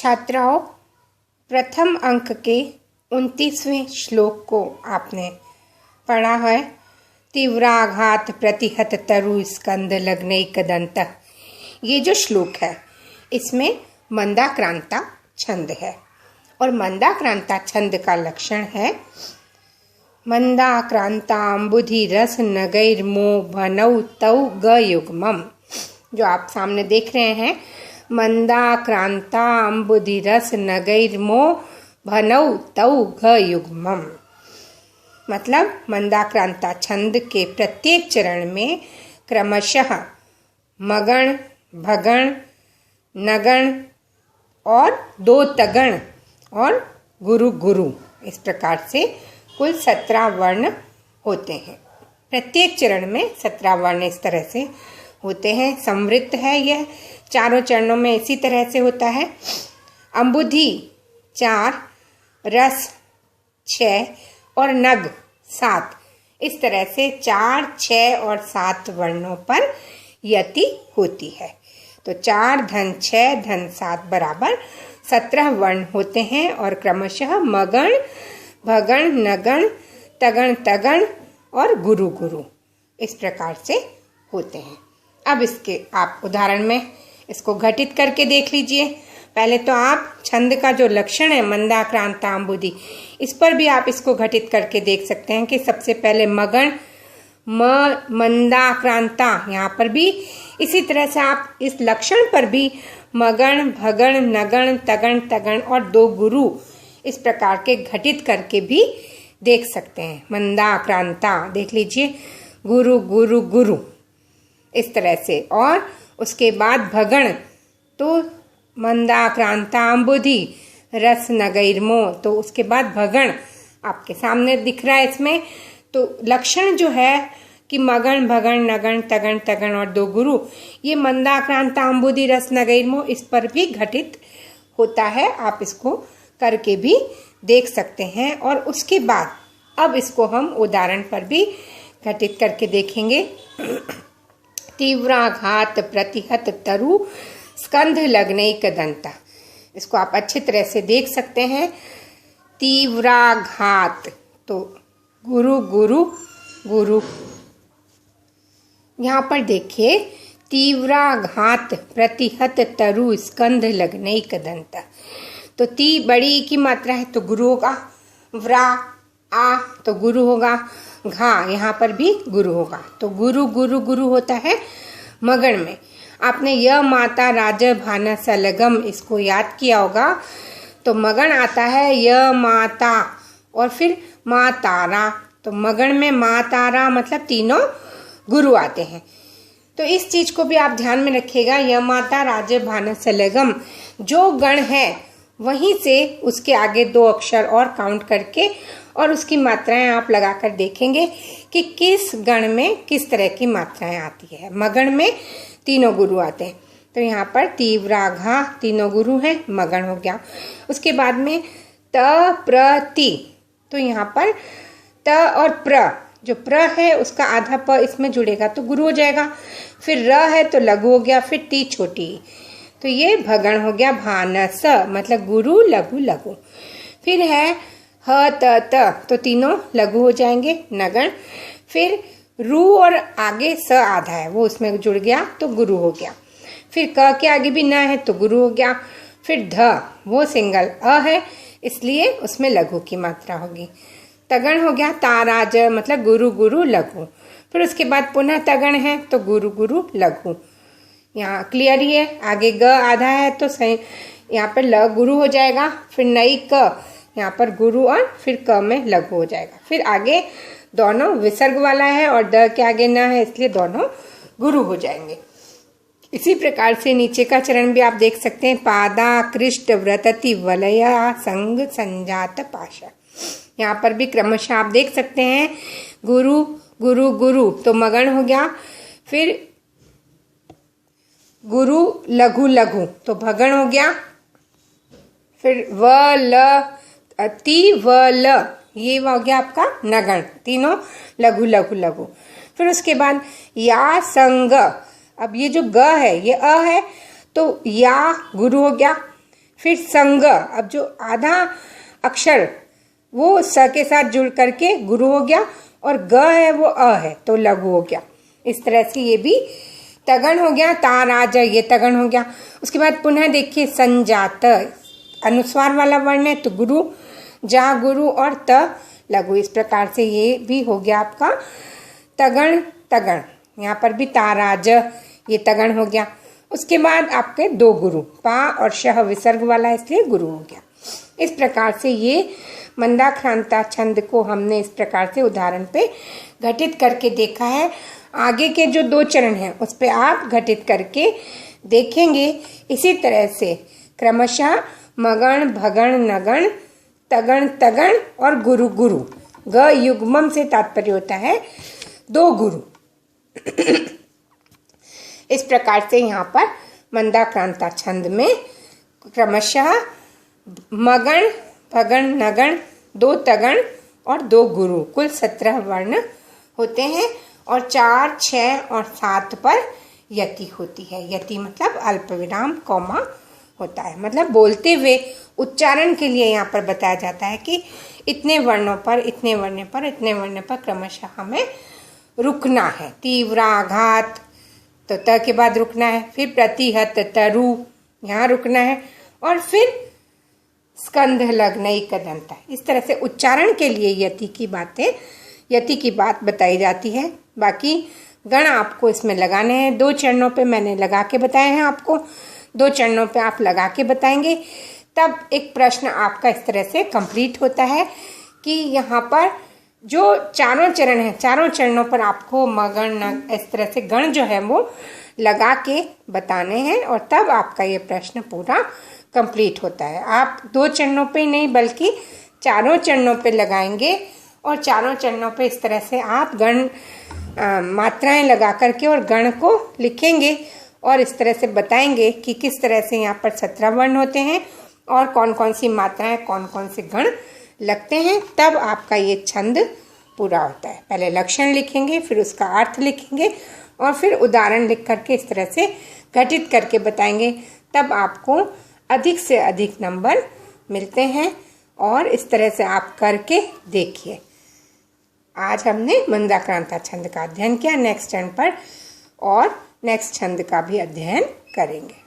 छात्राओं, प्रथम अंक के 29वें श्लोक को आपने पढ़ा है। तीव्राघात प्रतिहत तरु स्कंद लग्नैक दंत। ये जो श्लोक है इसमें मंदाक्रांता छंद है और मंदाक्रांता छंद का लक्षण है मंदाक्रांताम्बुधि रस नगैर्मो भनौ तौ ग युग्मम्। जो आप सामने देख रहे हैं, मंदाक्रांताम्बुधि रस नगैर्मो भनौ तौ ग युग्मम्। मतलब मंदाक्रांता छंद के प्रत्येक चरण में क्रमशः मगण, भगण, नगण और दो तगण और गुरु गुरु, इस प्रकार से कुल 17 वर्ण होते हैं। प्रत्येक चरण में 17 वर्ण इस तरह से होते हैं। संवृत्त है यह चारों चरणों में इसी तरह से होता है। अंबुधि 4, रस 6 और नग 7, इस तरह से 4, 6 और 7 वर्णों पर यति होती है। तो 4 धन 6 धन 7 बराबर 17 वर्ण होते हैं और क्रमशः मगण, भगण, नगण, तगण तगण और गुरु गुरु इस प्रकार से होते हैं। अब इसके आप उदाहरण में इसको घटित करके देख लीजिए। पहले तो आप छंद का जो लक्षण है मंदाक्रांताम्बुधि, इस पर भी आप इसको घटित करके देख सकते हैं कि सबसे पहले मगण मंदाक्रांता, यहाँ पर भी इसी तरह से आप इस लक्षण पर भी मगण, भगण, नगण, तगण तगण और दो गुरु इस प्रकार के घटित करके भी देख सकते हैं। मंदाक्रांता देख लीजिए, गुरु गुरु गुरु इस तरह से। और उसके बाद भगण तो मंदाक्रांताम्बुधि रस नगैर्मो, तो उसके बाद भगण आपके सामने दिख रहा है इसमें। तो लक्षण जो है कि मगण, भगण, नगण, तगण तगण और दो गुरु, ये मंदाक्रांताम्बुधि रस नगैर्मो इस पर भी घटित होता है। आप इसको करके भी देख सकते हैं। और उसके बाद अब इसको हम उदाहरण पर भी घटित करके देखेंगे। तीव्राघात प्रतिहत तरु स्कंध लग्नैक दंत। इसको आप अच्छी तरह से देख सकते हैं। तीव्राघात तो गुरु गुरु गुरु, यहाँ पर देखिए तीव्राघात प्रतिहत तरु स्कंध लग्नैक दंत। तो ती बड़ी की मात्रा है तो गुरु होगा, व्रा आ तो गुरु होगा, घा यहाँ पर भी गुरु होगा। तो गुरु गुरु गुरु होता है मगण में। आपने य माता राज भान सलगम इसको याद किया होगा। तो मगण आता है य माता और फिर माँ तारा। तो मगण में माँ तारा मतलब तीनों गुरु आते हैं। तो इस चीज को भी आप ध्यान में रखिएगा। य माता राज भान सलगम जो गण है वहीं से उसके आगे 2 अक्षर और काउंट करके और उसकी मात्राएं आप लगाकर देखेंगे कि किस गण में किस तरह की मात्राएं आती है। मगण में तीनों गुरु आते हैं। तो यहाँ पर तीव्राघा तीनों गुरु हैं, मगण हो गया। उसके बाद में त प्र ति, तो यहाँ पर त और प्र, जो प्र है उसका आधा प इसमें जुड़ेगा तो गुरु हो जाएगा। फिर र है तो लघु हो गया, फिर ती छोटी, तो ये भगण हो गया। भानस मतलब गुरु लघु लघु। फिर है ह त त, तो तीनों लघु हो जाएंगे, नगण। फिर रू और आगे स आधा है वो उसमें जुड़ गया तो गुरु हो गया। फिर क के आगे भी न है तो गुरु हो गया। फिर ध वो सिंगल अ है इसलिए उसमें लघु की मात्रा होगी। तगण हो गया ताराज मतलब गुरु गुरु लघु। फिर उसके बाद पुनः तगण है तो गुरु गुरु लघु। यहाँ क्लियर ही है। आगे ग आधा है तो सही, यहाँ पर ल गुरु हो जाएगा। फिर नई क, यहाँ पर गुरु और फिर क में लघु हो जाएगा। फिर आगे दोनों विसर्ग वाला है और द के आगे न है इसलिए दोनों गुरु हो जाएंगे। इसी प्रकार से नीचे का चरण भी आप देख सकते हैं। पादा कृष्ट व्रतति वलया संग संजात पाशा, यहाँ पर भी क्रमशः आप देख सकते हैं गुरु गुरु गुरु तो मगण हो गया। फिर गुरु लघु लघु तो भगण हो गया। फिर व ल ति व ल ये हो गया आपका नगण, तीनों लघु लघु लघु। फिर उसके बाद या संग, अब ये जो ग है ये अ है तो या गुरु हो गया। फिर संग, अब जो आधा अक्षर वो स के साथ जुड़ करके गुरु हो गया, और ग है वो अ है तो लघु हो गया। इस तरह से ये भी तगण हो गया। ता रा ज ये तगण हो गया। उसके बाद पुनः देखिए संजात, अनुस्वार वाला वर्ण है तो गुरु, जा गुरु और त लघु। इस प्रकार से ये भी हो गया आपका तगण तगण। यहाँ पर भी तारा ज ये तगण हो गया। उसके बाद आपके दो गुरु, पा और शह विसर्ग वाला इसलिए गुरु हो गया। इस प्रकार से ये मंदाक्रांता छंद को हमने इस प्रकार से उदाहरण पे घटित करके देखा है। आगे के जो दो चरण हैं उस पे आप घटित करके देखेंगे। इसी तरह से क्रमशः मगण भगण नगण तगण तगण और गुरु गुरु, ग युग्मम से तात्पर्य होता है दो गुरु। इस प्रकार से यहाँ पर मंदाक्रांता छंद में क्रमशः मगण भगण नगण दो तगण और दो गुरु, कुल 17 वर्ण होते हैं और 4, 6 और 7 पर यति होती है। यति मतलब अल्प विराम कॉमा होता है, मतलब बोलते हुए उच्चारण के लिए यहाँ पर बताया जाता है कि इतने वर्णों पर इतने वर्ण पर इतने वर्ण पर क्रमशः हमें रुकना है। तीव्राघात तो त के बाद रुकना है, फिर प्रतिहत तरु यहाँ रुकना है, और फिर स्कंध लग्नैक दंत। इस तरह से उच्चारण के लिए यति की बात बताई जाती है। बाकी गण आपको इसमें लगाने हैं। 2 चरणों पे मैंने लगा के बताए हैं आपको, 2 चरणों पे आप लगा के बताएंगे, तब एक प्रश्न आपका इस तरह से कंप्लीट होता है कि यहाँ पर जो चारों चरण हैं, चारों चरणों पर आपको मगण नग इस तरह से गण जो है वो लगा के बताने हैं, और तब आपका ये प्रश्न पूरा कंप्लीट होता है। आप 2 चरणों पे नहीं बल्कि चारों चरणों पे लगाएंगे, और चारों चरणों पे इस तरह से आप गण मात्राएं लगा करके और गण को लिखेंगे, और इस तरह से बताएंगे कि किस तरह से यहाँ पर 17 वर्ण होते हैं और कौन कौन सी मात्राएं कौन कौन से गण लगते हैं। तब आपका ये छंद पूरा होता है। पहले लक्षण लिखेंगे, फिर उसका अर्थ लिखेंगे, और फिर उदाहरण लिख करके इस तरह से घटित करके बताएंगे। तब आपको अधिक से अधिक नंबर मिलते हैं, और इस तरह से आप करके देखिए। आज हमने मंदाक्रांता छंद का अध्ययन किया। नेक्स्ट टर्न पर और नेक्स्ट छंद का भी अध्ययन करेंगे।